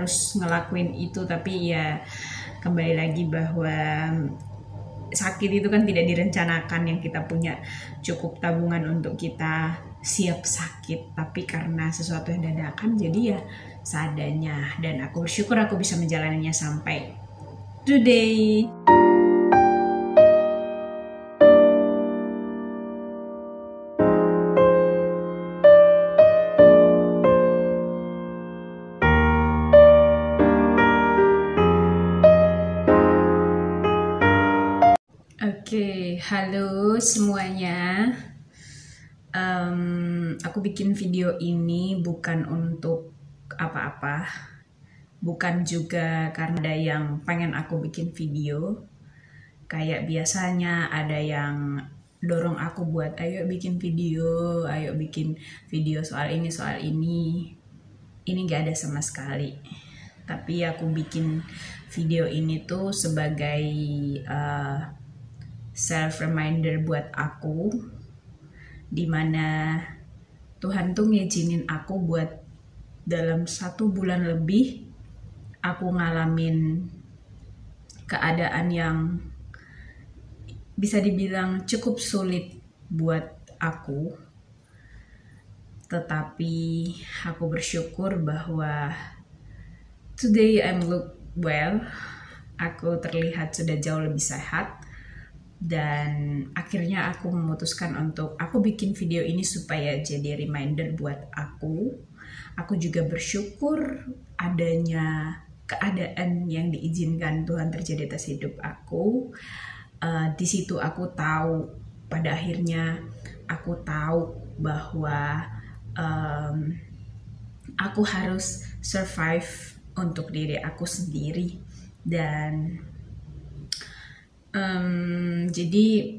harus ngelakuin itu, tapi ya kembali lagi bahwa sakit itu kan tidak direncanakan, yang kita punya cukup tabungan untuk kita siap sakit, tapi karena sesuatu yang dadakan jadi ya seadanya, dan aku bersyukur aku bisa menjalaninya sampai today. Oke, halo semuanya. Aku bikin video ini bukan untuk apa-apa, bukan juga karena ada yang pengen aku bikin video. Kayak biasanya ada yang dorong aku buat ayo bikin video soal ini soal ini. Ini gak ada sama sekali. Tapi aku bikin video ini tuh sebagai self reminder buat aku, dimana Tuhan tuh ngizinin aku buat dalam 1 bulan lebih aku ngalamin keadaan yang bisa dibilang cukup sulit buat aku, tetapi aku bersyukur bahwa today I'm look well, aku terlihat sudah jauh lebih sehat. Dan akhirnya aku memutuskan untuk aku bikin video ini supaya jadi reminder buat aku. Aku juga bersyukur adanya keadaan yang diizinkan Tuhan terjadi atas hidup aku. Di situ aku tahu, pada akhirnya aku tahu bahwa aku harus survive untuk diri aku sendiri. Dan jadi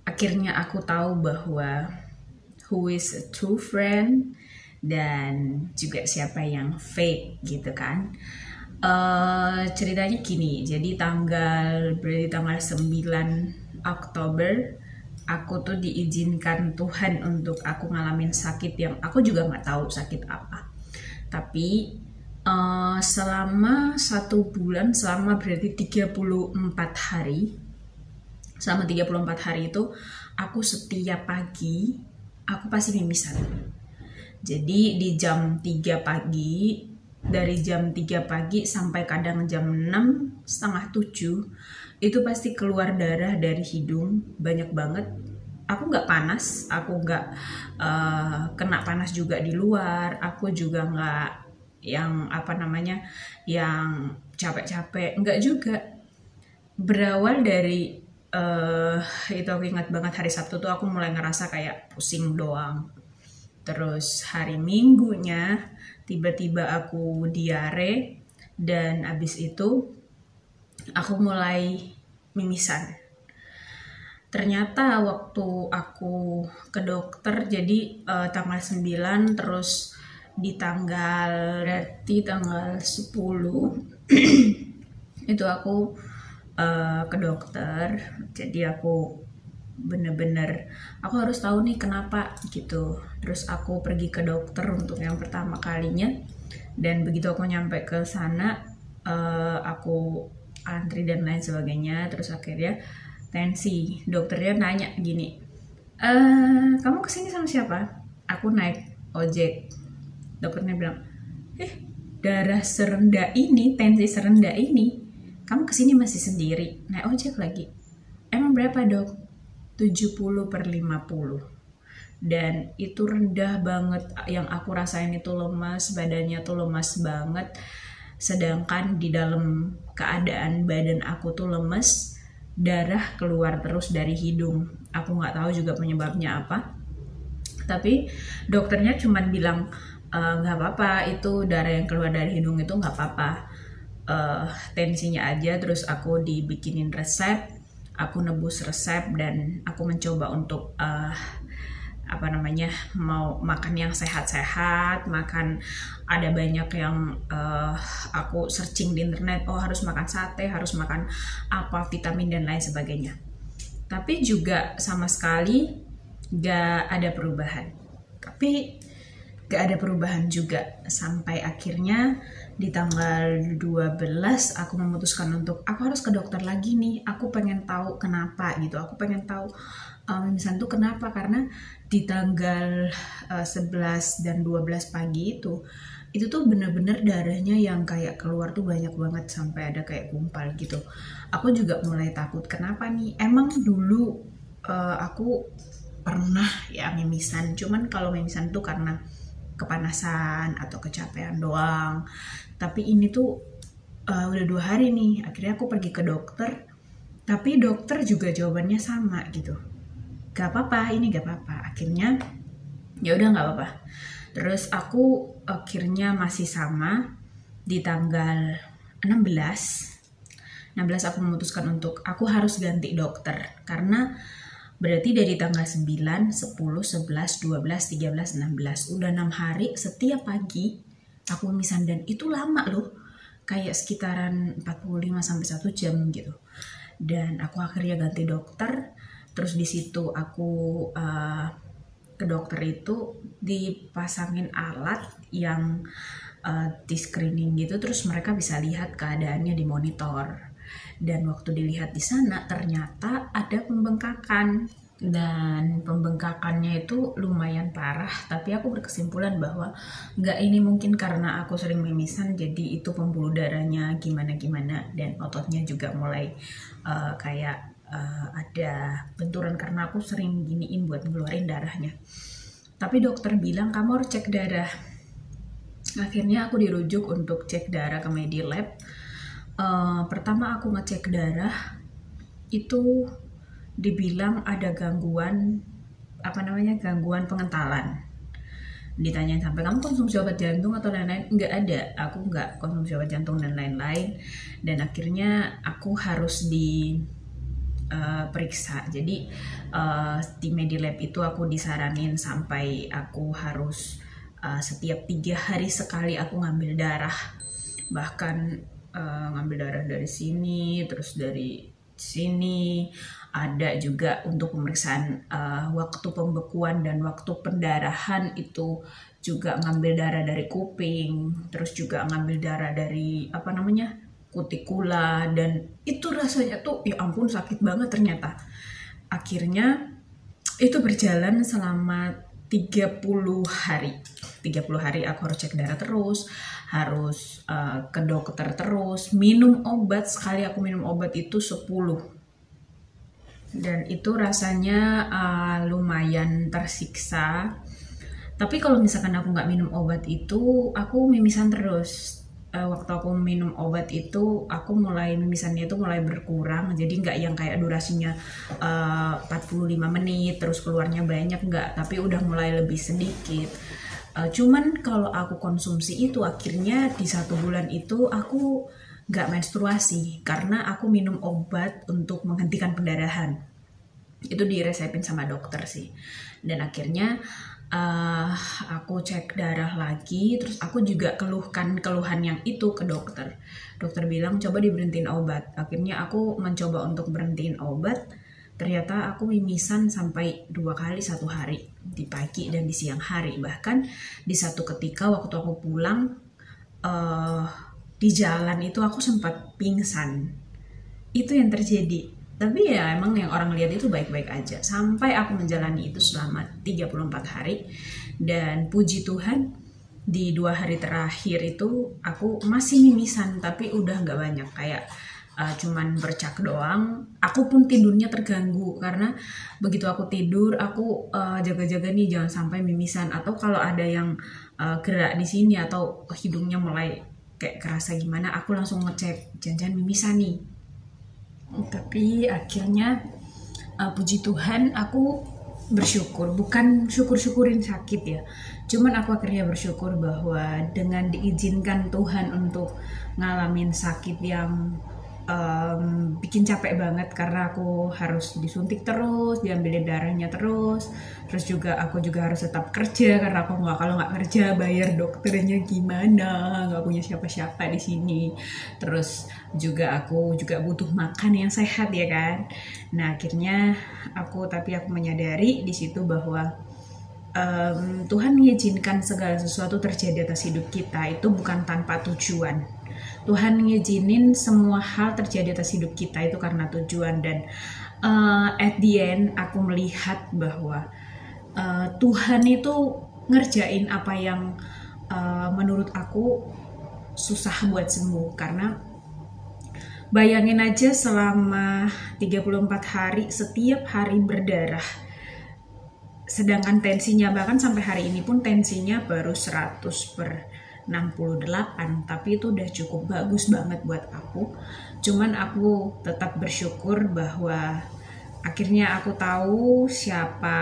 akhirnya aku tahu bahwa who is a true friend dan juga siapa yang fake gitu kan. Ceritanya gini, jadi tanggal 9 Oktober aku tuh diizinkan Tuhan untuk aku ngalamin sakit yang aku juga nggak tahu sakit apa. Tapi selama 1 bulan, selama berarti 34 hari, selama 34 hari itu aku setiap pagi aku pasti mimisan. Jadi di jam 3 pagi, dari jam 3 pagi sampai kadang jam 6, setengah 7 itu pasti keluar darah dari hidung banyak banget. Aku nggak panas, aku nggak kena panas juga di luar, aku juga nggak yang yang capek-capek, enggak juga. Berawal dari itu aku ingat banget hari Sabtu tuh aku mulai ngerasa kayak pusing doang. Terus hari Minggunya tiba-tiba aku diare, dan abis itu aku mulai mimisan. Ternyata waktu aku ke dokter, jadi tanggal 9, terus di tanggal 10 itu aku ke dokter. Jadi aku bener-bener aku harus tahu nih kenapa gitu. Terus aku pergi ke dokter untuk yang pertama kalinya, dan begitu aku nyampe ke sana aku antri dan lain sebagainya. Terus akhirnya tensi, dokternya nanya gini, kamu kesini sama siapa? Aku naik ojek. Dokternya bilang, darah serendah ini, tensi serendah ini, kamu kesini masih sendiri, naik ojek lagi. Emang berapa dok? 70/50. Dan itu rendah banget, yang aku rasain itu lemas, badannya tuh lemas banget. Sedangkan di dalam keadaan badan aku tuh lemes, darah keluar terus dari hidung. Aku nggak tahu juga penyebabnya apa. Tapi dokternya cuma bilang, nggak apa-apa, itu darah yang keluar dari hidung itu nggak apa-apa, tensinya aja. Terus aku dibikinin resep, aku nebus resep, dan aku mencoba untuk mau makan yang sehat-sehat, makan, ada banyak yang aku searching di internet, harus makan sate, harus makan apa, vitamin dan lain sebagainya. Tapi juga sama sekali gak ada perubahan. Tapi gak ada perubahan juga, sampai akhirnya di tanggal 12 aku memutuskan untuk aku harus ke dokter lagi nih, aku pengen tahu kenapa gitu, aku pengen tahu mimisan tuh kenapa, karena di tanggal 11 dan 12 pagi itu tuh bener-bener darahnya yang kayak keluar tuh banyak banget sampai ada kayak gumpal gitu. Aku juga mulai takut, kenapa nih, emang dulu aku pernah ya mimisan, cuman kalau mimisan tuh karena kepanasan atau kecapean doang. Tapi ini tuh udah 2 hari nih. Akhirnya aku pergi ke dokter, tapi dokter juga jawabannya sama gitu. Gak apa-apa, ini gak apa-apa. Akhirnya ya udah gak apa-apa. Terus aku akhirnya masih sama di tanggal 16 aku memutuskan untuk aku harus ganti dokter, karena berarti dari tanggal 9, 10, 11, 12, 13, 16 udah 6 hari setiap pagi aku mimisan, dan itu lama loh, kayak sekitaran 45 sampai 1 jam gitu. Dan aku akhirnya ganti dokter. Terus di situ aku ke dokter itu dipasangin alat yang di screening gitu, terus mereka bisa lihat keadaannya di monitor. Dan waktu dilihat di sana ternyata ada pembengkakan, dan pembengkakannya itu lumayan parah. Tapi aku berkesimpulan bahwa ini mungkin karena aku sering mimisan, jadi itu pembuluh darahnya gimana-gimana, dan ototnya juga mulai kayak ada benturan karena aku sering giniin buat ngeluarin darahnya. Tapi dokter bilang kamu harus cek darah. Akhirnya aku dirujuk untuk cek darah ke Medilab. Pertama aku ngecek darah itu dibilang ada gangguan gangguan pengentalan. Ditanyain sampai kamu konsumsi obat jantung atau lain-lain, nggak ada, aku nggak konsumsi obat jantung dan lain-lain. Dan akhirnya aku harus periksa. Jadi di Medilab itu aku disaranin sampai aku harus setiap 3 hari sekali aku ngambil darah, bahkan ngambil darah dari sini, terus dari sini. Ada juga untuk pemeriksaan waktu pembekuan dan waktu pendarahan, itu juga ngambil darah dari kuping, terus juga ngambil darah dari kutikula, dan itu rasanya tuh ya ampun sakit banget ternyata. Akhirnya itu berjalan selama 30 hari. 30 hari aku harus cek darah terus, harus ke dokter terus, minum obat. Sekali aku minum obat itu 10. Dan itu rasanya lumayan tersiksa. Tapi kalau misalkan aku nggak minum obat itu, aku mimisan terus. Waktu aku minum obat itu, aku mulai mimisannya itu mulai berkurang. Jadi nggak yang kayak durasinya 45 menit, terus keluarnya banyak, nggak. Tapi udah mulai lebih sedikit. Cuman kalau aku konsumsi itu, akhirnya di 1 bulan itu aku nggak menstruasi karena aku minum obat untuk menghentikan pendarahan. Itu diresepin sama dokter sih. Dan akhirnya aku cek darah lagi, terus aku juga keluhan yang itu ke dokter. Dokter bilang coba diberhentiin obat. Akhirnya aku mencoba untuk berhentiin obat. Ternyata aku mimisan sampai 2 kali 1 hari, di pagi dan di siang hari. Bahkan di satu ketika waktu aku pulang di jalan itu aku sempat pingsan. Itu yang terjadi. Tapi ya emang yang orang lihat itu baik-baik aja. Sampai aku menjalani itu selama 34 hari. Dan puji Tuhan di 2 hari terakhir itu aku masih mimisan, tapi udah gak banyak. Kayak cuman bercak doang. Aku pun tidurnya terganggu karena begitu aku tidur, aku jaga-jaga nih jangan sampai mimisan. Atau kalau ada yang gerak di sini atau hidungnya mulai kayak kerasa gimana, aku langsung ngecek jangan mimisan nih. Tapi akhirnya puji Tuhan aku bersyukur, bukan syukur-syukurin sakit ya, cuman aku akhirnya bersyukur bahwa dengan diizinkan Tuhan untuk ngalamin sakit yang bikin capek banget karena aku harus disuntik terus, diambilin darahnya terus juga aku juga harus tetap kerja karena aku kalau nggak kerja bayar dokternya gimana, nggak punya siapa-siapa di sini. Terus juga aku juga butuh makan yang sehat ya kan. Nah akhirnya aku menyadari di situ bahwa Tuhan mengizinkan segala sesuatu terjadi atas hidup kita itu bukan tanpa tujuan. Tuhan ngizinin semua hal terjadi atas hidup kita itu karena tujuan. Dan at the end aku melihat bahwa Tuhan itu ngerjain apa yang menurut aku susah buat sembuh. Karena bayangin aja selama 34 hari setiap hari berdarah, sedangkan tensinya bahkan sampai hari ini pun tensinya baru 100/68, tapi itu udah cukup bagus banget buat aku. Cuman aku tetap bersyukur bahwa akhirnya aku tahu siapa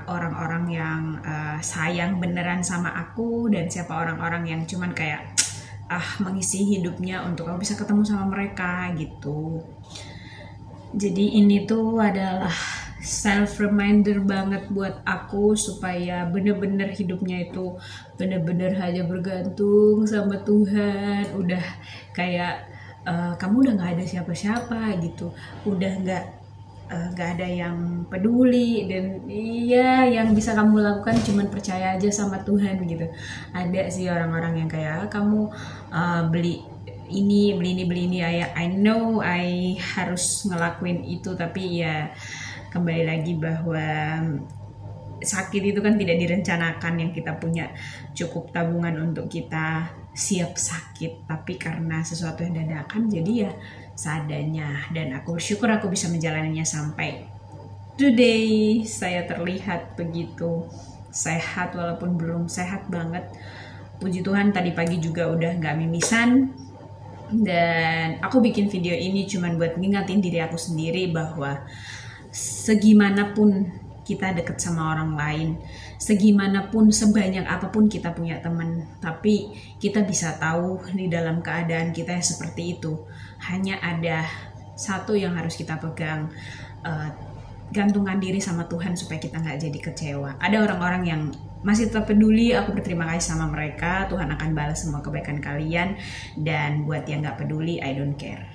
orang-orang yang sayang beneran sama aku, dan siapa orang-orang yang cuman kayak mengisi hidupnya untuk aku bisa ketemu sama mereka gitu. Jadi ini tuh adalah self reminder banget buat aku supaya bener-bener hidupnya itu bener-bener hanya bergantung sama Tuhan. Udah kayak kamu udah nggak ada siapa-siapa gitu, udah nggak ada yang peduli, dan iya yang bisa kamu lakukan cuman percaya aja sama Tuhan gitu. Ada sih orang-orang yang kayak kamu beli ini I know I harus ngelakuin itu, tapi ya kembali lagi bahwa sakit itu kan tidak direncanakan. Yang kita punya cukup tabungan untuk kita siap sakit, tapi karena sesuatu yang dadakan jadi ya seadanya. Dan aku bersyukur aku bisa menjalaninya sampai today. Saya terlihat begitu sehat walaupun belum sehat banget. Puji Tuhan tadi pagi juga udah gak mimisan. Dan aku bikin video ini cuman buat ngingatin diri aku sendiri bahwa segimanapun kita deket sama orang lain, segimanapun sebanyak apapun kita punya teman, tapi kita bisa tahu di dalam keadaan kita yang seperti itu hanya ada satu yang harus kita pegang, gantungan diri sama Tuhan supaya kita nggak jadi kecewa. Ada orang-orang yang masih tetap peduli, aku berterima kasih sama mereka. Tuhan akan balas semua kebaikan kalian, dan buat yang nggak peduli, I don't care.